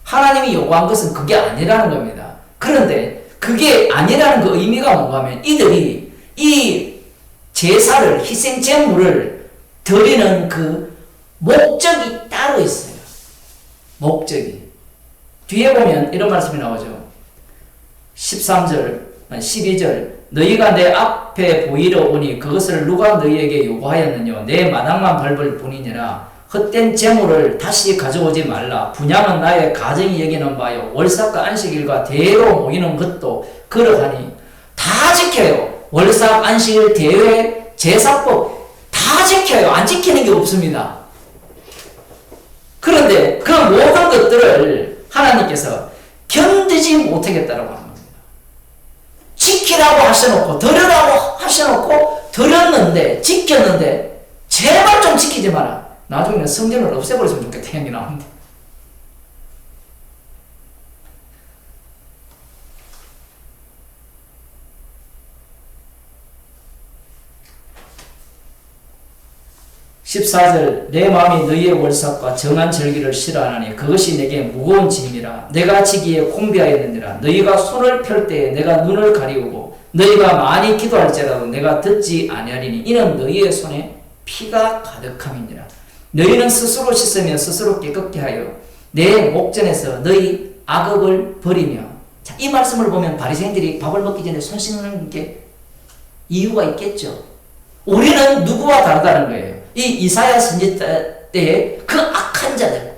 S1: 하나님이 요구한 것은 그게 아니라는 겁니다. 그런데 그게 아니라는 그 의미가 뭔가 하면 이들이 이 제사를, 희생 제물을 드리는 그 목적이 따로 있어요. 목적이. 뒤에 보면 이런 말씀이 나오죠. 13절, 12절 너희가 내 앞에 보이러 오니 그것을 누가 너희에게 요구하였느냐? 내 마당만 밟을 뿐이니라. 헛된 재물을 다시 가져오지 말라. 분향은 나의 가정이 여기는 바요. 월삭과 안식일과 대회로 모이는 것도 그러하니 다 지켜요. 월삭, 안식일, 대회, 제사법 다 지켜요. 안 지키는 게 없습니다. 그런데 그 모든 것들을 하나님께서 견디지 못하겠다라고 하는 겁니다. 지키라고 하셔놓고 드리라고 하셔놓고 드렸는데 지켰는데 제발 좀 지키지 마라. 나중에는 성전을 없애버렸으면 좋겠다 형이 나오는데. (14절) 내 마음이 너희의 월삭과 정한 절기를 싫어하나니 그것이 내게 무거운 짐이라. 내가 지기에 공비하였느니라. 너희가 손을 펼 때에 내가 눈을 가리우고 너희가 많이 기도할지라도 내가 듣지 아니하리니 이는 너희의 손에 피가 가득함이니라. 너희는 스스로 씻으며 스스로 깨끗게 하여 내 목전에서 너희 악업을 버리며. 자, 이 말씀을 보면 바리새인들이 밥을 먹기 전에 손 씻는 게 이유가 있겠죠. 우리는 누구와 다르다는 거예요. 이 이사야 선지자 때의 그 악한 자들,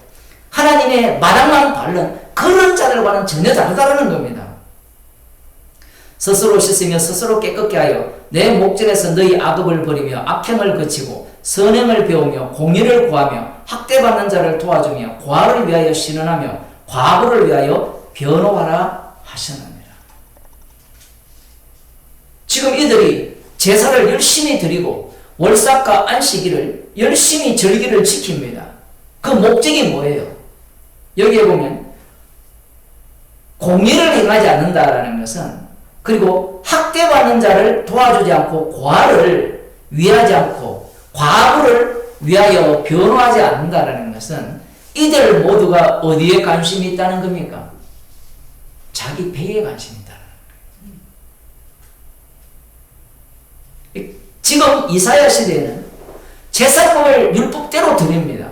S1: 하나님의 마당만 밟는 그런 자들과는 전혀 다르다는 겁니다. 스스로 씻으며 스스로 깨끗게 하여 내 목전에서 너희 악업을 버리며 악행을 그치고 선행을 배우며 공의를 구하며 학대받는 자를 도와주며 과를 위하여 신원하며 과부를 위하여 변호하라 하셨느니라. 지금 이들이 제사를 열심히 드리고 월삭과 안식일을 열심히 절기를 지킵니다. 그 목적이 뭐예요? 여기에 보면 공의를 행하지 않는다라는 것은, 그리고 학대받는 자를 도와주지 않고 과를 위하지 않고 과부를 위하여 변호하지 않는다라는 것은 이들 모두가 어디에 관심이 있다는 겁니까? 자기 배에 관심이 있다는 거예요. 지금 이사야 시대에는 제사법을 율법대로 드립니다.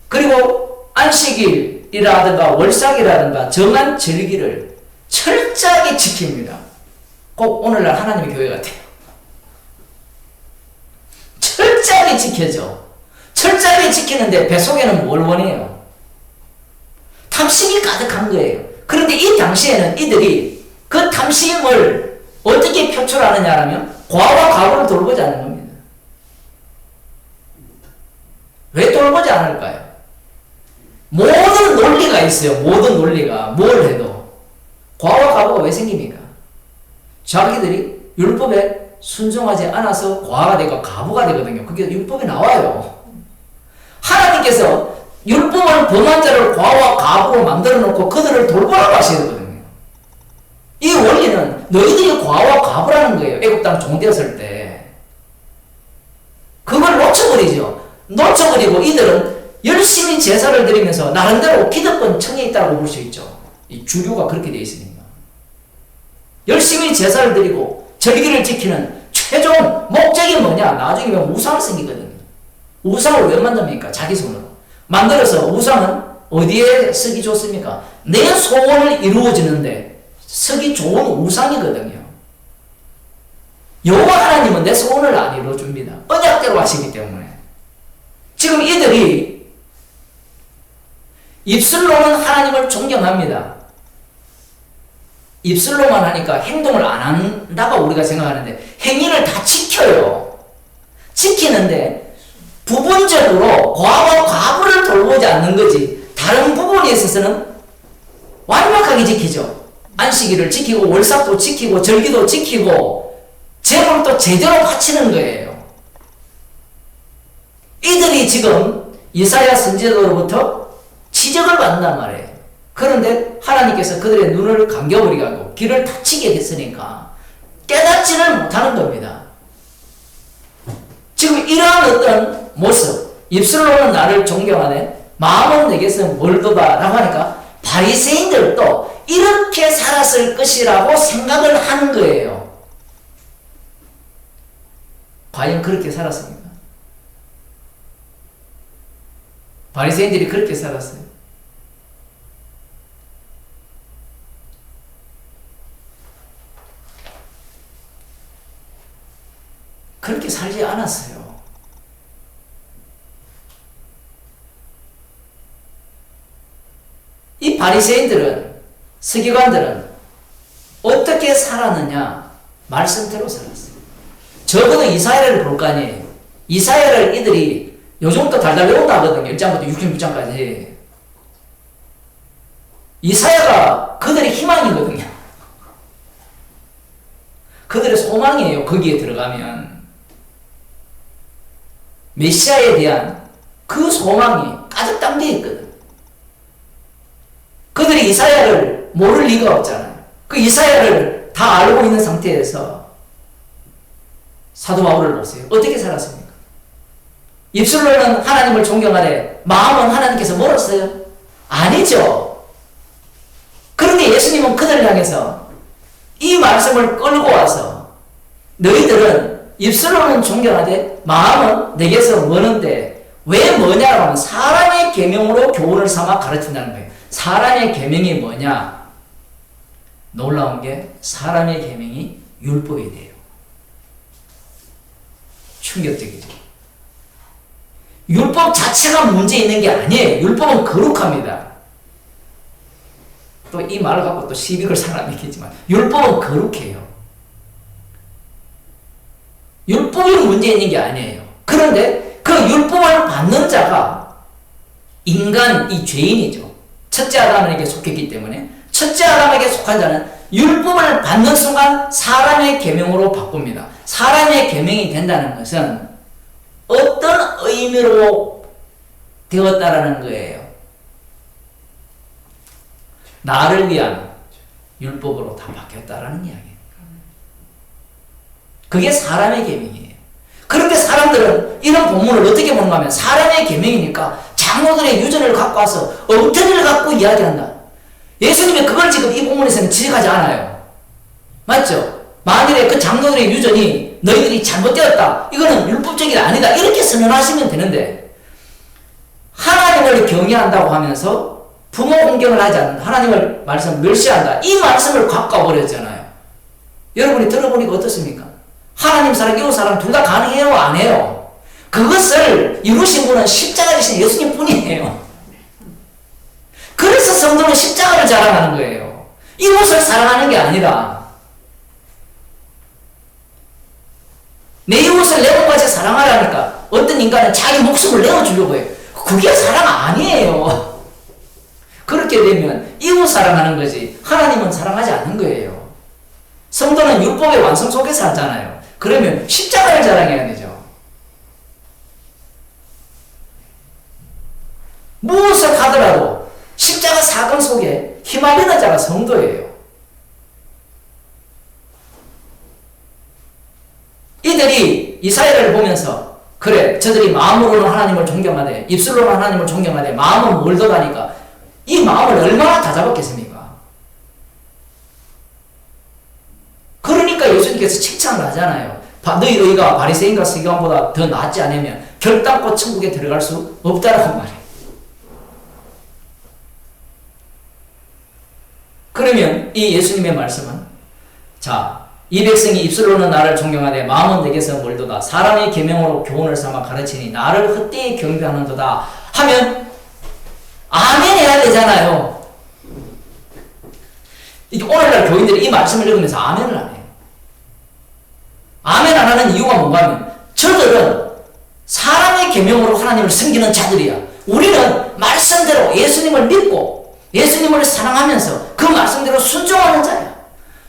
S1: 그리고 안식일이라든가 월삭이라든가 정한 절기를 철저하게 지킵니다. 꼭 오늘날 하나님의 교회 같아요. 철저하게 지켜져. 철저하게 지키는데 뱃속에는 뭘 원해요? 탐심이 가득한 거예요. 그런데 이 당시에는 이들이 그 탐심을 어떻게 표출하느냐면 과와 과부를 돌보지 않는 겁니다. 왜 돌보지 않을까요? 모든 논리가 있어요. 모든 논리가 뭘 해도 과와 과부가 왜 생깁니까? 자기들이 율법에 순종하지 않아서 과가 되고 과부가 되거든요. 그게 율법에 나와요. 하나님께서 율법을 범한 자를 과와 과부로 만들어 놓고 그들을 돌보라고 하시거든요. 이 원리는 너희들이 과와 과부라는 거예요. 애국 땅 종되었을 때. 그걸 놓쳐버리죠. 놓쳐버리고 이들은 열심히 제사를 드리면서 나름대로 기득권 청에 있다고 볼 수 있죠. 이 주류가 그렇게 되어 있으니까. 열심히 제사를 드리고 절기를 지키는 최종 목적이 뭐냐? 나중에 보면 우상을 생기거든요. 우상을 왜 만듭니까? 자기 손으로. 만들어서 우상은 어디에 쓰기 좋습니까? 내 소원을 이루어지는데 쓰기 좋은 우상이거든요. 여호와 하나님은 내 소원을 안 이루어줍니다. 언약대로 하시기 때문에. 지금 이들이 입술로는 하나님을 존경합니다. 입술로만 하니까 행동을 안 한다고 우리가 생각하는데 행위를 다 지켜요. 지키는데 부분적으로 과거 과부를 돌보지 않는 거지 다른 부분에 있어서는 완벽하게 지키죠. 안식일을 지키고 월삭도 지키고 절기도 지키고 제물도 제대로 바치는 거예요. 이들이 지금 이사야 선지자로부터 지적을 받는단 말이에요. 그런데 하나님께서 그들의 눈을 감겨버리게 하고 귀를 닫히게 했으니까 깨닫지는 못하는 겁니다. 지금 이러한 어떤 모습, 입술로는 나를 존경하네, 마음은 내게서 멀도다 라고 하니까 바리새인들도 이렇게 살았을 것이라고 생각을 하는 거예요. 과연 그렇게 살았습니까? 바리새인들이 그렇게 살았어요. 그렇게 살지 않았어요. 이 바리새인들은, 서기관들은 어떻게 살았느냐? 말씀대로 살았어요. 적어도 이사야를 볼 거 아니에요. 이사야를 이들이 요즘부터 달달 외운다 하거든요. 1장부터 66장까지. 이사야가 그들의 희망이거든요. 그들의 소망이에요. 거기에 들어가면. 메시아에 대한 그 소망이 가득 담겨 있거든. 그들이 이사야를 모를 리가 없잖아요. 그 이사야를 다 알고 있는 상태에서 사도 바울을 보세요. 어떻게 살았습니까? 입술로는 하나님을 존경하되 마음은 하나님께서 멀었어요? 아니죠. 그런데 예수님은 그들을 향해서 이 말씀을 끌고 와서 너희들은 입술로는 존경하되 마음은 내게서 머는데 왜 뭐냐라고 하면 사람의 계명으로 교훈을 삼아 가르친다는 거예요. 사람의 계명이 뭐냐? 놀라운 게 사람의 계명이 율법이 돼요. 충격적이죠. 율법 자체가 문제 있는 게 아니에요. 율법은 거룩합니다. 또 이 말을 갖고 또 시비 걸 사람이 있겠지만 율법은 거룩해요. 율법이 문제 있는 게 아니에요. 그런데 그 율법을 받는 자가 인간, 이 죄인이죠. 첫째 아담에게 속했기 때문에 첫째 아담에게 속한 자는 율법을 받는 순간 사람의 계명으로 바꿉니다. 사람의 계명이 된다는 것은 어떤 의미로 되었다라는 거예요. 나를 위한 율법으로 다 바뀌었다라는 이야기예요. 그게 사람의 계명이에요. 그런데 사람들은 이런 본문을 어떻게 보는가 하면 사람의 계명이니까 장로들의 유전을 갖고 와서 엉터리를 갖고 이야기한다. 예수님이 그걸 지금 이 본문에서는 지적하지 않아요. 맞죠? 만일에 그 장로들의 유전이 너희들이 잘못되었다. 이거는 율법적이 아니다. 이렇게 선언하시면 되는데 하나님을 경외한다고 하면서 부모 공경을 하지 않는다. 하나님을 말씀 멸시한다. 이 말씀을 갖고 와버렸잖아요. 여러분이 들어보니까 어떻습니까? 하나님 사랑, 이웃 사랑 둘 다 가능해요? 안 해요? 그것을 이루신 분은 십자가 지신 예수님 뿐이에요. 그래서 성도는 십자가를 자랑하는 거예요. 이웃을 사랑하는 게 아니라 내 이웃을 내 몸같이 사랑하라니까 어떤 인간은 자기 목숨을 내어주려고 해요. 그게 사랑 아니에요. 그렇게 되면 이웃 사랑하는 거지 하나님은 사랑하지 않는 거예요. 성도는 율법의 완성 속에서 살잖아요. 그러면 십자가를 자랑해야 되죠. 무엇을 하더라도 십자가 사건 속에 휘말리는 자가 성도예요. 이들이 이사야를 보면서 그래, 저들이 마음으로는 하나님을 존경하되 입술로는 하나님을 존경하되 마음은 멀더가니까 이 마음을 얼마나 다잡았겠습니까? 그러니까 예수님께서 칭찬을 하잖아요. 너희 의가 바리새인과 서기관보다 더 낫지 않으면 결단코 천국에 들어갈 수 없다라고 말해요. 그러면 이 예수님의 말씀은, 자, 이 백성이 입술로는 나를 존경하되 마음은 내게서 멀도다. 사람의 계명으로 교훈을 삼아 가르치니 나를 헛되이 경배하는도다 하면 아멘 해야 되잖아요. 오늘날 교인들이 이 말씀을 읽으면서 아멘을 안 해요. 아멘 안 하는 이유가 뭔가 하면 저들은 사람의 계명으로 하나님을 섬기는 자들이야. 우리는 말씀대로 예수님을 믿고 예수님을 사랑하면서 그 말씀대로 순종하는 자야.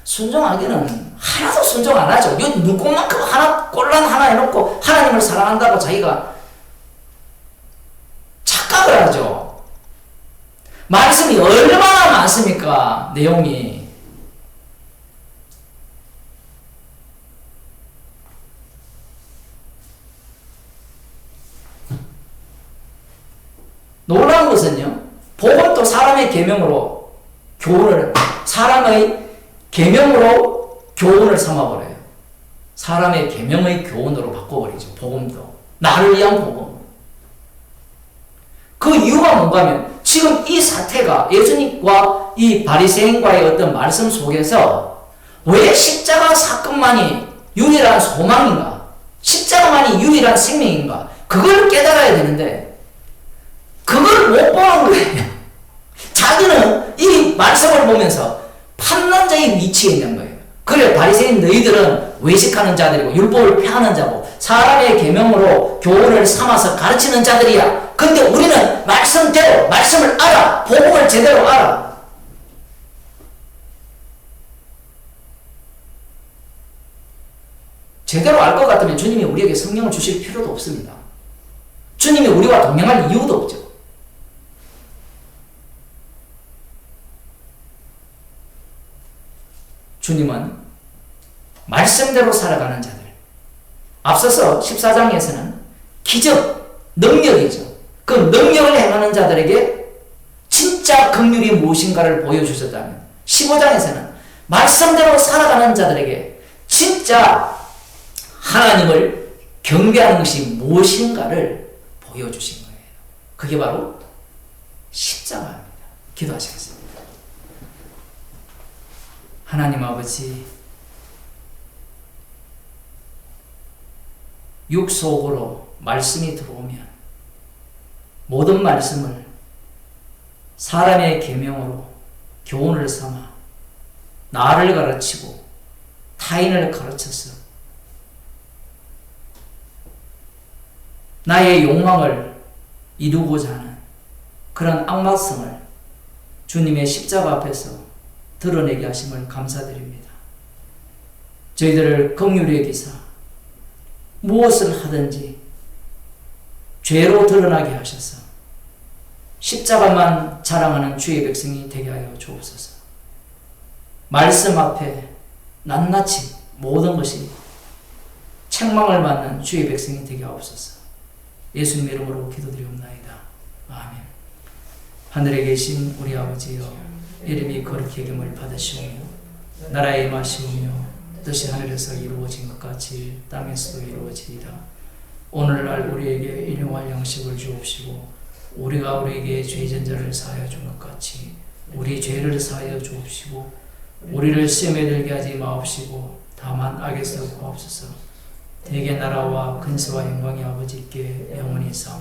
S1: 순종하기는 하나도 순종 안 하죠. 눈곱만큼 하나, 꼴랑 하나 해놓고 하나님을 사랑한다고 자기가 착각을 하죠. 말씀이 얼마나 많습니까? 내용이. 놀라운 것은요, 복음도 사람의 계명으로 교훈을, 사람의 계명으로 교훈을 삼아버려요. 사람의 계명의 교훈으로 바꿔버리죠. 복음도. 나를 위한 복음. 그 이유가 뭔가 하면 지금 이 사태가 예수님과 이 바리새인과의 어떤 말씀 속에서 왜 십자가 사건만이 유일한 소망인가? 십자가만이 유일한 생명인가? 그걸 깨달아야 되는데 그걸 못 보는 거예요. 자기는 이 말씀을 보면서 판단자의 위치에 있는 거예요. 그래, 바리새인 너희들은 외식하는 자들이고 율법을 폐하는 자고 사람의 계명으로 교훈을 삼아서 가르치는 자들이야. 근데 우리는 말씀대로 말씀을 알아. 복음을 제대로 알아. 제대로 알 것 같으면 주님이 우리에게 성령을 주실 필요도 없습니다. 주님이 우리와 동행할 이유도 없죠. 주님은 말씀대로 살아가는 자들. 앞서서 14장에서는 기적, 능력이죠. 그 능력을 행하는 자들에게 진짜 긍휼이 무엇인가를 보여주셨다면 15장에서는 말씀대로 살아가는 자들에게 진짜 하나님을 경배하는 것이 무엇인가를 보여주신 거예요. 그게 바로 십자가입니다. 기도하시겠습니다. 하나님 아버지, 육 속으로 말씀이 들어오면 모든 말씀을 사람의 계명으로 교훈을 삼아 나를 가르치고 타인을 가르쳐서 나의 욕망을 이루고자 하는 그런 악마성을 주님의 십자가 앞에서 드러내게 하심을 감사드립니다. 저희들을 긍휼히 여기사 무엇을 하든지 죄로 드러나게 하셔서 십자가만 자랑하는 주의 백성이 되게 하여 주옵소서. 말씀 앞에 낱낱이 모든 것이 책망을 받는 주의 백성이 되게 하옵소서. 예수님 이름으로 기도드리옵나이다. 아멘. 하늘에 계신 우리 아버지여, 이름이 거룩히 여김을 받으시오며 나라에 임하시오며 뜻이 하늘에서 이루어진 것 같이 땅에서도 이루어지이다. 오늘날 우리에게 일용할 양식을 주옵시고 우리가 우리에게 죄전자를 사하여 준 것 같이 우리 죄를 사하여 주옵시고 우리를 시험에 들게 하지 마옵시고 다만 악에서 구하옵소서. 대개 나라와 근세와 영광이 아버지께 영원히 사옵나이다.